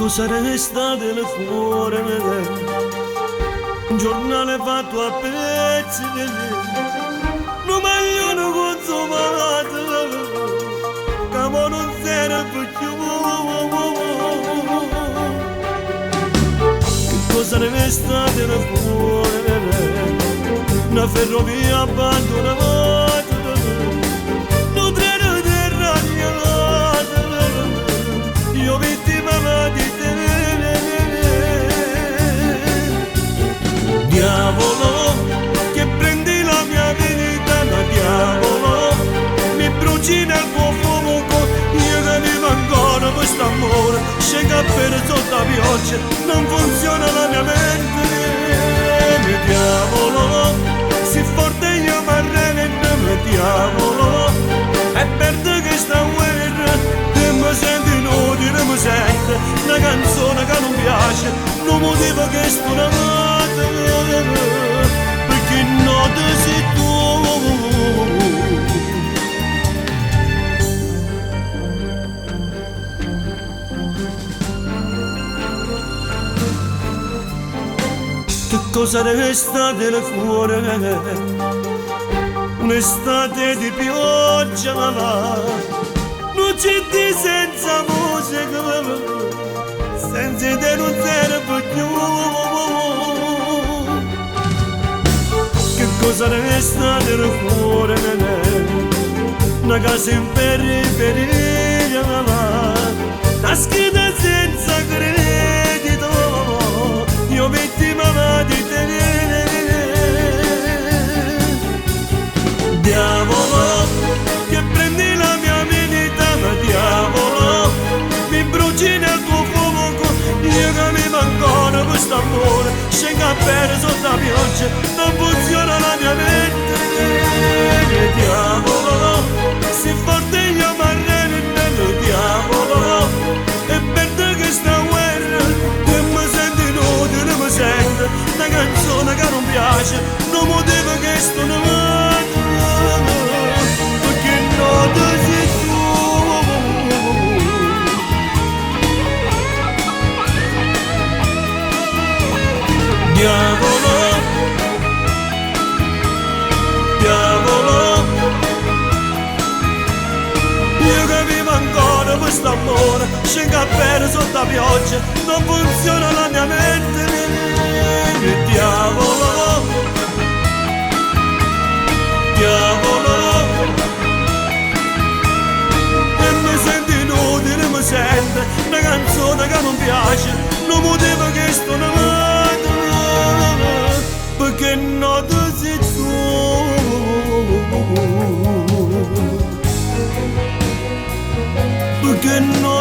cosa resta del cuore, un giornale fatto a pezzi, un maglione consumato, che mo non serve più. Che cosa resta del cuore, una ferrovia abbandonata, un treno deragliato, io vittima di te. Diavolo, che prendi la mia vita, ma diavolo, mi bruci nel tuo fuoco, io che vivo ancora questo amore, scega per sotto la pioggia, non funziona la mia mente. Diavolo, si forte io mi arrendo, diavolo, è per te che sta guerra, te mi senti inutile, mi sente una canzone che non piace, non motivo che sto amata, perché non te sei tu. Che cosa resta del cuore? Un'estate di pioggia, luci di senza musica, senza te non serve più. Che cosa resta del cuore? Una casa in periferia, una scheda senza credito, io vittima di te. Diavolo, che prendi la mia vita, ma diavolo, mi bruci nel tuo fuoco, io che mi ancora questo amore, scega per sotto la pioggia, non funziona la mia mente. Diavolo, si forte io mi arrendo, diavolo, è per te che sta guerra, che mi senti inutile, mi sente una canzone che non piace, non motivo che sto amata, perché non te sei tu. Diavolo, diavolo, io che vivo ancora questo amore, scega per sotto la pioggia, non funziona la mia mente. Diavolo, diavolo, e mi sento inutile, mi sente una canzone che non piace, non motivo che sto amata, perché non te sei tu, perché non